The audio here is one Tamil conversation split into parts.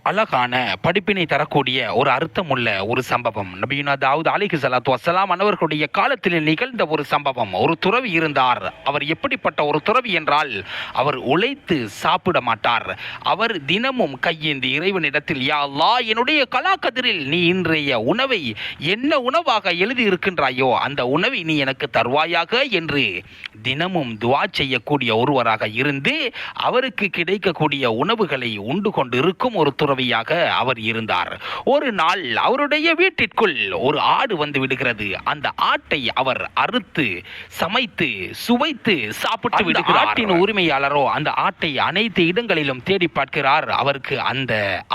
அழகான படிப்பினை தரக்கூடிய ஒரு அர்த்தமுள்ள ஒரு சம்பவம். நபியுனா தாவூத் அலைஹிஸ்ஸலாத்து வஸ்ஸலாம் அவர்களுடைய காலத்தில் நிகழ்ந்த ஒரு சம்பவம். ஒரு துறவி இருந்தார். அவர் எப்படிப்பட்ட ஒரு துறவி என்றால், அவர் உழைத்து சாப்பிட மாட்டார். அவர் தினமும் கையேந்தி இறைவனிடத்தில், யா அல்லாஹ், என்னுடைய கலாக்கதிரில் நீ இன்றைய உணவை என்ன உணவாக எழுதி இருக்கின்றாயோ அந்த உணவை நீ எனக்கு தருவாயாக என்று தினமும் துஆ செய்யக்கூடிய ஒருவராக இருந்து அவருக்கு கிடைக்கக்கூடிய உணவுகளை உண்டு கொண்டு இருக்கும் ஒரு துறவியாக அவர் இருந்தார். ஒரு நாள் அவருடைய வீட்டிற்குள் ஒரு ஆடு வந்து விடுகிறது. அந்த ஆட்டை அவர் அறுத்து சமைத்து சுவைத்து சாப்பிட்டு விடுகிறார். ஆட்டின் உரிமையாளரோ அந்த ஆட்டை அனைத்து இடங்களிலும் தேடி பார்க்கிறார். அவருக்கு அந்த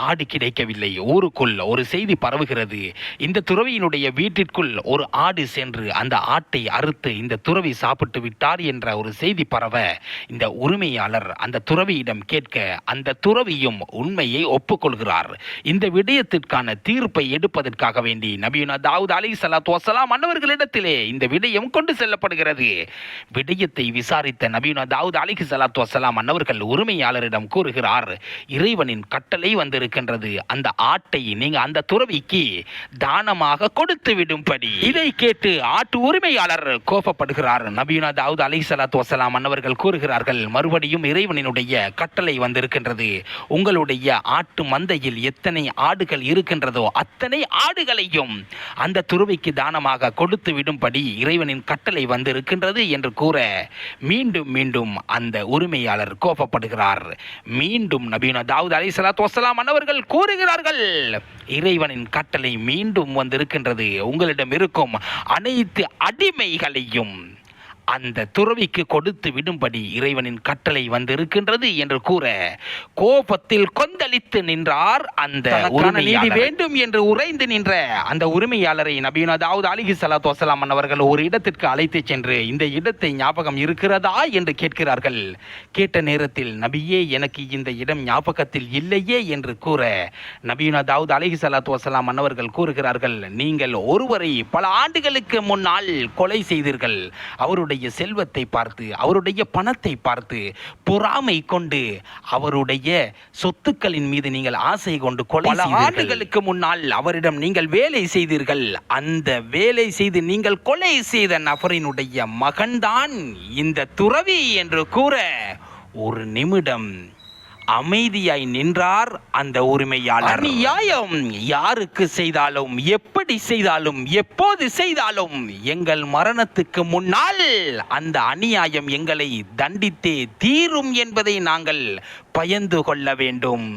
ஆடு கிடைக்கவில்லை. ஊருக்குள் ஒரு செய்தி பரவுகிறது. இந்த துறவியினுடைய வீட்டிற்குள் ஒரு ஆடு சென்று அந்த ஆட்டை அறுத்து இந்த துறவி சாப்பிட்டு விட்டார் என்ற ஒரு செய்தி பரவ இந்த உரிமையாளர் அந்த துறவியிடம் கேட்க அந்த துறவியும் உண்மையை ஒப்புக்கொள்கிறார். இந்த விடயத்திற்கான தீர்ப்பை எடுப்பதற்காக வேண்டி நபியுனா தாவூத் அலைஹிஸ்ஸலாத்து வஸ்ஸலாம் அன்னவர்களிடத்திலே இந்த விடயம் கொண்டு செல்லப்படுகிறது. விடயத்தை விசாரித்த நபியுனா தாவூத் அலைஹிஸ்ஸலாத்து வஸ்ஸலாம் அன்னவர்கள் உரிமையாளரிடம் கூறுகிறார், இறைவனின் கட்டளை வந்திருக்கின்றது, அந்த ஆட்டை நீங்க அந்த துறவிக்கு தானமாக கொடுத்து விடும்படி. இதை கேட்டு ஆட்டு உரிமையாளர் கோபப்படுகிறார். நபியுனா தாவூத் அலைஹிஸ்ஸலாத்து வஸ்ஸலாம் அன்னவர்கள் கூறுகிறார்கள், மறுபடியும் இறைவனினுடைய கட்டளை வந்திருக்கின்றது, உங்களுடைய ஆட்டு மந்தையில் எத்தனை ஆடுகள் இருக்கின்றதோ அத்தனை ஆடுகளையும் அந்த துறவிக்கு தானமாக கொடுத்து விடும்படி இறைவனின் கட்டளை வந்திருக்கின்றது என்று கூற மீண்டும் மீண்டும் அந்த உரிமையாளர் கோபப்படுகிறார். மீண்டும் நபியுனா தாவூத் அலைஹிஸ்ஸலாத்து வஸ்ஸலாம் அன்னவர்கள் கூறுகிறார்கள், இறைவனின் கட்டளை மீண்டும் வந்திருக்கின்றது, உங்களிடம் இருக்கும் அனைத்து அடிமைகளையும் அந்த துறவிக்கு கொடுத்து விடும்படி இறைவனின் கட்டளை வந்திருக்கின்றது என்று கூற கோபத்தில் கொந்தளித்து நின்றார் அந்த நீதி வேண்டும் என்று உறைந்து நின்ற அந்த உரிமையாளரை நபியுனா தாவூத் அலைஹிஸ்ஸலாத்து வஸ்ஸலாம் அவர்கள் ஒரு இடத்திற்கு அழைத்து சென்று இந்த இடத்தை ஞாபகம் இருக்கிறதா என்று கேட்கிறார்கள். கேட்ட நேரத்தில், நபியே, எனக்கு இந்த இடம் ஞாபகத்தில் இல்லையே என்று கூற நபியுனா தாவூத் அலைஹிஸ்ஸலாத்து வஸ்ஸலாம் அவர்கள் கூறுகிறார்கள், நீங்கள் ஒருவரை பல ஆண்டுகளுக்கு முன்னால் கொலை செய்தீர்கள். அவருடைய செல்வத்தை பார்த்து அவருடைய பணத்தை பார்த்து பொறாமை கொண்டு அவருடைய சொத்துக்களின் மீது நீங்கள் ஆசை கொண்டு கொலை ஆண்டுகளுக்கு முன்னால் அவரிடம் நீங்கள் வேலை செய்தீர்கள். அந்த வேலை செய்து நீங்கள் கொலை செய்த நபரினுடைய மகன்தான் இந்த துறவி என்று கூற ஒரு நிமிடம் அமைதியாய் நின்றார் அந்த உரிமையாளர். அநியாயம் யாருக்கு செய்தாலும் எப்படி செய்தாலும் எப்போது செய்தாலும் எங்கள் மரணத்துக்கு முன்னால் அந்த அநியாயம் எங்களை தண்டித்தே தீரும் என்பதை நாங்கள் பயந்து கொள்ள வேண்டும்.